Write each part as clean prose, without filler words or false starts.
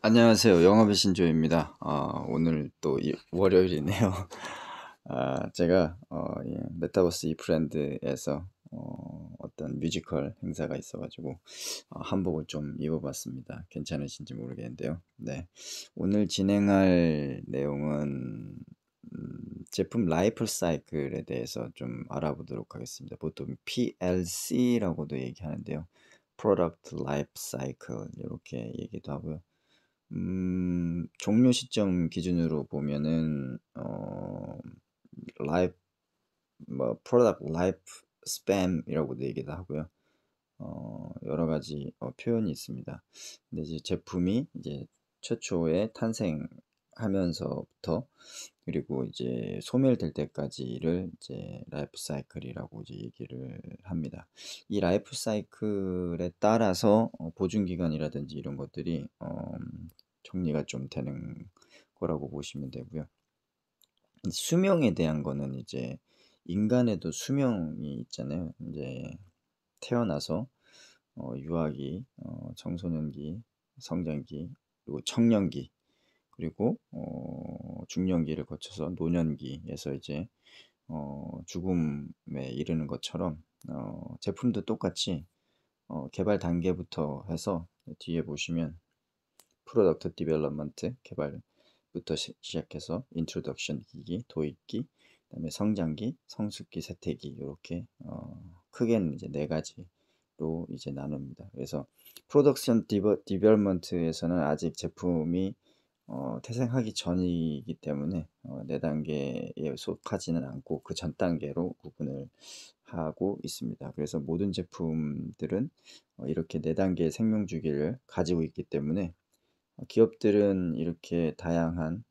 안녕하세요. 영업의 신조입니다. 오늘 또 월요일이네요. 제가 메타버스 이프랜드에서 어떤 뮤지컬 행사가 있어가지고 한복을 좀 입어봤습니다. 괜찮으신지 모르겠는데요. 네, 오늘 진행할 내용은 제품 라이프 사이클에 대해서 좀 알아보도록 하겠습니다. 보통 PLC라고도 얘기하는데요. Product Life Cycle 이렇게 얘기도 하고요. 종료 시점 기준으로 보면은 라이프 프로덕트 라이프 스팸이라고도 얘기도 하고요. 여러 가지 표현이 있습니다. 근데 이제 제품이 이제 최초에 탄생하면서부터 그리고 이제 소멸될 때까지를 이제 라이프 사이클이라고 이제 얘기를 합니다. 이 라이프 사이클에 따라서 보증 기간이라든지 이런 것들이 정리가 좀 되는 거라고 보시면 되고요. 수명에 대한 거는 이제 인간에도 수명이 있잖아요. 이제 태어나서 유아기, 청소년기, 성장기, 그리고 청년기, 그리고 중년기를 거쳐서 노년기에서 이제 죽음에 이르는 것처럼 제품도 똑같이 개발 단계부터 해서 뒤에 보시면 프로덕트 디벨롭먼트 개발부터 시작해서 인트로덕션 기기, 도입기, 그다음에 성장기, 성숙기, 세태기 이렇게 크게는 이제 네 가지로 이제 나눕니다. 그래서 프로덕션 디벨롭먼트에서는 아직 제품이 태생하기 전이기 때문에 네 단계에 속하지는 않고 그 전 단계로 구분을 하고 있습니다. 그래서 모든 제품들은 이렇게 네 단계의 생명 주기를 가지고 있기 때문에 기업들은 이렇게 다양한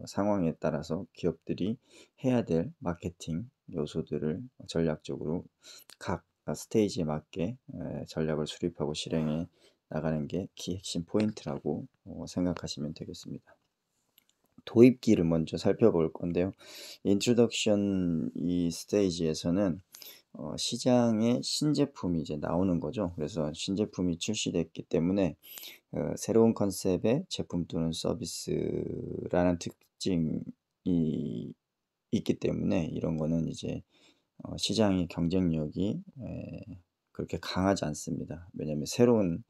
상황에 따라서 기업들이 해야 될 마케팅 요소들을 전략적으로 각 스테이지에 맞게 전략을 수립하고 실행해 나가는 게 키 핵심 포인트라고 생각하시면 되겠습니다. 도입기를 먼저 살펴볼 건데요. 인트로덕션 이 스테이지에서는 시장에 신제품이 이제 나오는 거죠. 그래서 신제품이 출시됐기 때문에 새로운 컨셉의 제품 또는 서비스라는 특징이 있기 때문에 이런 거는 이제 시장의 경쟁력이 그렇게 강하지 않습니다. 왜냐하면 새로운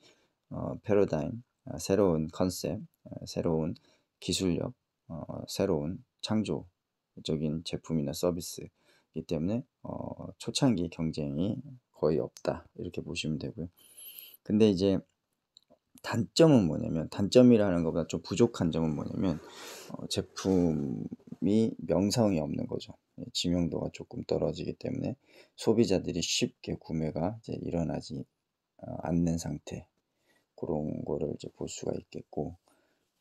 패러다임, 새로운 컨셉, 새로운 기술력, 새로운 창조적인 제품이나 서비스이기 때문에 초창기 경쟁이 거의 없다 이렇게 보시면 되고요. 근데 이제 단점은 뭐냐면 단점이라는 것보다 좀 부족한 점은 뭐냐면 제품이 명성이 없는 거죠. 지명도가 조금 떨어지기 때문에 소비자들이 쉽게 구매가 이제 일어나지 않는 상태 그런 거를 이제 볼 수가 있겠고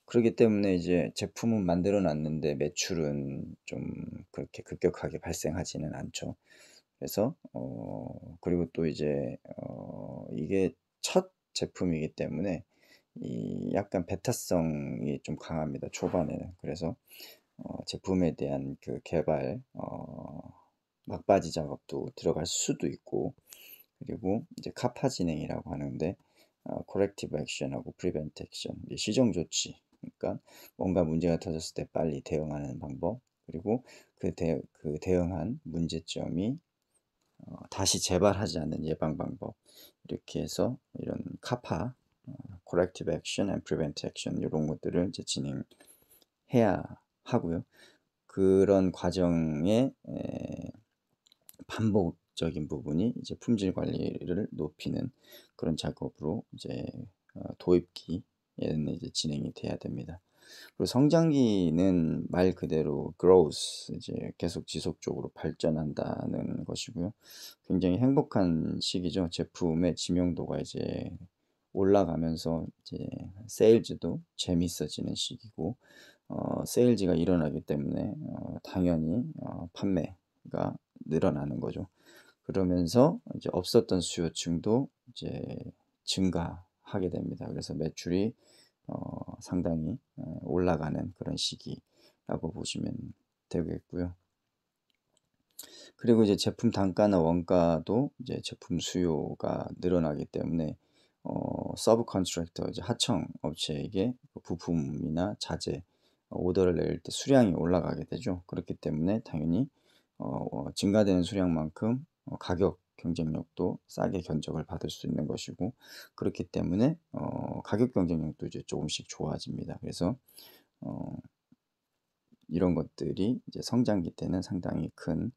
그렇기 때문에 이제 제품은 만들어 놨는데 매출은 좀 그렇게 급격하게 발생하지는 않죠. 그래서 그리고 또 이제 이게 첫 제품이기 때문에 이 약간 베타성이 좀 강합니다. 초반에는. 그래서 제품에 대한 그 개발 막바지 작업도 들어갈 수도 있고 그리고 이제 카파 진행이라고 하는데 corrective action하고 prevent action 시정 조치 그러니까 뭔가 문제가 터졌을 때 빨리 대응하는 방법 그리고 그 대응한 문제점이 다시 재발하지 않는 예방 방법 이렇게 해서 이런 카파 corrective action and prevent action 이런 것들을 이제 진행해야 하고요. 그런 과정에 반복적인 부분이 이제 품질 관리를 높이는 그런 작업으로 이제 도입기에는 이제 진행이 돼야 됩니다. 그리고 성장기는 말 그대로 growth 이제 계속 지속적으로 발전한다는 것이고요. 굉장히 행복한 시기죠. 제품의 지명도가 이제 올라가면서 이제 세일즈도 재밌어지는 시기고 세일즈가 일어나기 때문에 당연히 판매가 늘어나는 거죠. 그러면서 이제 없었던 수요층도 이제 증가하게 됩니다. 그래서 매출이 상당히 올라가는 그런 시기라고 보시면 되겠고요. 그리고 이제 제품 단가나 원가도 이제 제품 수요가 늘어나기 때문에 서브 컨트랙터 이제 하청 업체에게 그 부품이나 자재 오더를 낼 때 수량이 올라가게 되죠. 그렇기 때문에 당연히 증가되는 수량만큼 가격 경쟁력도 싸게 견적을 받을 수 있는 것이고, 그렇기 때문에 가격 경쟁력도 이제 조금씩 좋아집니다. 그래서 어 이런 것들이 이제 성장기 때는 상당히 큰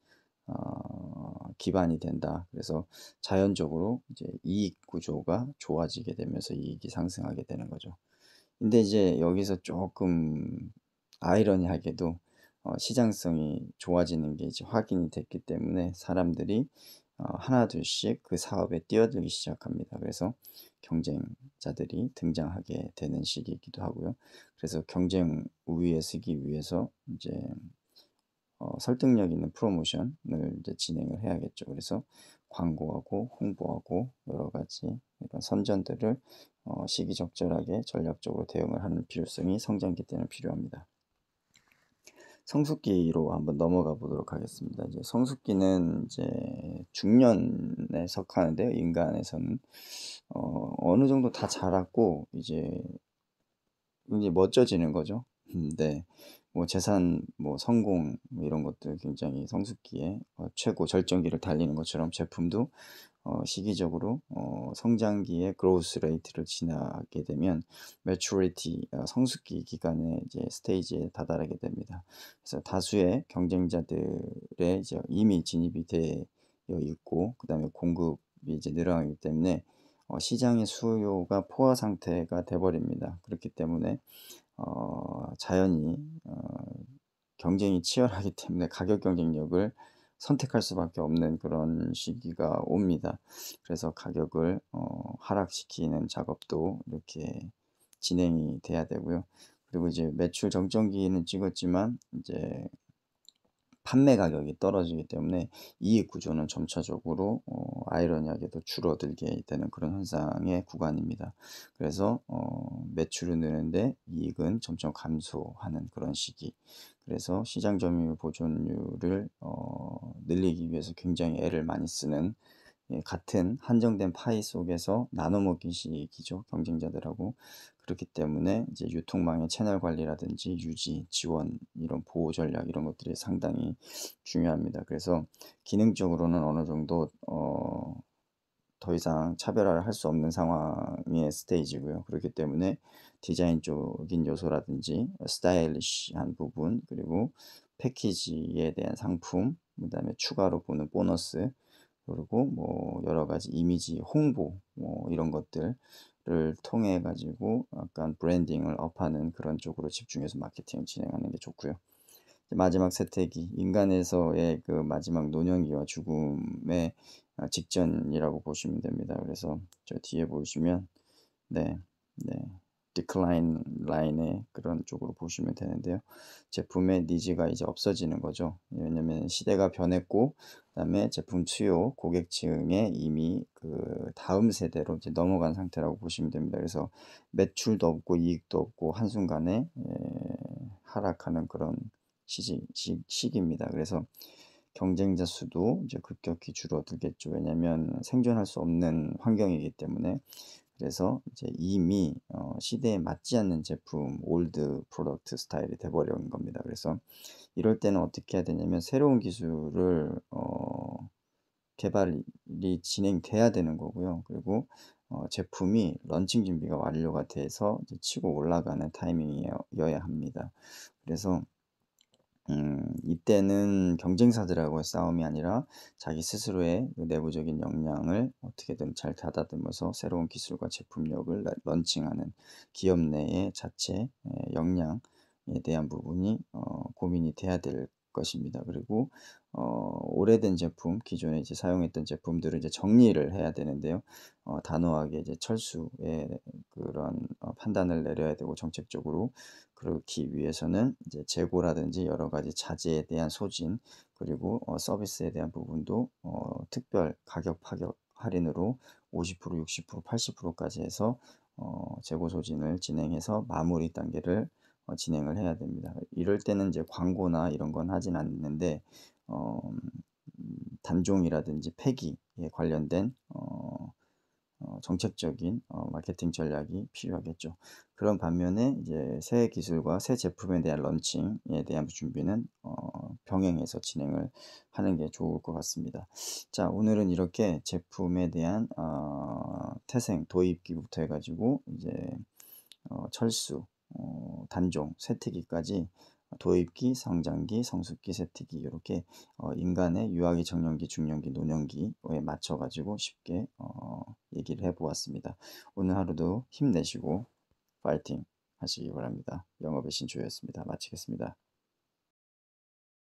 기반이 된다. 그래서 자연적으로 이제 이익 구조가 좋아지게 되면서 이익이 상승하게 되는 거죠. 근데 이제 여기서 조금 아이러니하게도 시장성이 좋아지는 게 이제 확인이 됐기 때문에 사람들이 하나둘씩 그 사업에 뛰어들기 시작합니다. 그래서 경쟁자들이 등장하게 되는 시기이기도 하고요. 그래서 경쟁 우위에 서기 위해서 이제 설득력 있는 프로모션을 이제 진행을 해야겠죠. 그래서 광고하고 홍보하고 여러 가지 이런 선전들을 시기적절하게 전략적으로 대응을 하는 필요성이 성장기 때는 필요합니다. 성숙기로 한번 넘어가 보도록 하겠습니다. 이제 성숙기는 이제 중년에 속하는데요. 인간에서는 어느 정도 다 자랐고 이제 굉장히 멋져지는 거죠. 네. 뭐 재산, 뭐 성공 뭐 이런 것들 굉장히 성숙기에 최고 절정기를 달리는 것처럼 제품도 시기적으로 성장기의 그로스 레이트를 지나게 되면 매추리티 성숙기 기간의 이제 스테이지에 다다르게 됩니다. 그래서 다수의 경쟁자들의 이제 이미 진입이 되어 있고 그다음에 공급이 이제 늘어나기 때문에 시장의 수요가 포화 상태가 돼 버립니다. 그렇기 때문에 자연히 경쟁이 치열하기 때문에 가격 경쟁력을 선택할 수밖에 없는 그런 시기가 옵니다. 그래서 가격을 하락시키는 작업도 이렇게 진행이 돼야 되고요. 그리고 이제 매출 정점기는 찍었지만 이제 판매 가격이 떨어지기 때문에 이익 구조는 점차적으로 아이러니하게도 줄어들게 되는 그런 현상의 구간입니다. 그래서 매출은 느는데 이익은 점점 감소하는 그런 시기. 그래서 시장 점유율 보존율을 늘리기 위해서 굉장히 애를 많이 쓰는, 예, 같은 한정된 파이 속에서 나눠 먹기 식이죠, 경쟁자들하고. 그렇기 때문에 이제 유통망의 채널 관리라든지 유지, 지원, 이런 보호 전략 이런 것들이 상당히 중요합니다. 그래서 기능적으로는 어느 정도 더 이상 차별화를 할 수 없는 상황의 스테이지고요. 그렇기 때문에 디자인적인 요소라든지 스타일리시한 부분, 그리고 패키지에 대한 상품, 그다음에 추가로 보는 보너스, 그리고 뭐 여러 가지 이미지 홍보 뭐 이런 것들을 통해 가지고 약간 브랜딩을 업하는 그런 쪽으로 집중해서 마케팅을 진행하는 게 좋고요. 마지막 세태기, 인간에서의 그 마지막 노년기와 죽음의 직전이라고 보시면 됩니다. 그래서 저 뒤에 보시면 네, 네. 디클라인 라인의 그런 쪽으로 보시면 되는데요. 제품의 니즈가 이제 없어지는 거죠. 왜냐면 시대가 변했고 그다음에 제품 수요 고객층에 이미 그 다음 세대로 이제 넘어간 상태라고 보시면 됩니다. 그래서 매출도 없고 이익도 없고 한순간에 하락하는 그런 시기입니다. 그래서 경쟁자 수도 이제 급격히 줄어들겠죠. 왜냐면 생존할 수 없는 환경이기 때문에. 그래서 이제 이미 시대에 맞지 않는 제품, 올드 프로덕트 스타일이 돼 버린 겁니다. 그래서 이럴 때는 어떻게 해야 되냐면 새로운 기술을 개발이 진행돼야 되는 거고요. 그리고 제품이 런칭 준비가 완료가 돼서 이제 치고 올라가는 타이밍이어야 합니다. 그래서 이때는 경쟁사들하고의 싸움이 아니라 자기 스스로의 그 내부적인 역량을 어떻게든 잘 가다듬어서 새로운 기술과 제품력을 런칭하는 기업 내의 자체 역량에 대한 부분이 고민이 돼야 될 것입니다. 그리고 오래된 제품, 기존에 이제 사용했던 제품들을 이제 정리를 해야 되는데요. 단호하게 이제 철수의 그런 판단을 내려야 되고, 정책적으로 그렇기 위해서는 이제 재고라든지 여러 가지 자재에 대한 소진, 그리고 서비스에 대한 부분도 특별 가격 파격 할인으로 50%, 60%, 80%까지 해서 재고 소진을 진행해서 마무리 단계를 진행을 해야 됩니다. 이럴 때는 이제 광고나 이런 건 하진 않는데 단종이라든지 폐기에 관련된 정책적인 마케팅 전략이 필요하겠죠. 그런 반면에 이제 새 기술과 새 제품에 대한 런칭에 대한 준비는 병행해서 진행을 하는 게 좋을 것 같습니다. 자, 오늘은 이렇게 제품에 대한 태생, 도입기부터 해 가지고 이제 철수, 단종, 쇠퇴기까지 도입기, 성장기, 성숙기, 쇠퇴기 이렇게 인간의 유아기, 청년기, 중년기, 노년기에 맞춰 가지고 쉽게 얘기를 해 보았습니다. 오늘 하루도 힘내시고 파이팅 하시기 바랍니다. 영업의 신조였습니다. 마치겠습니다.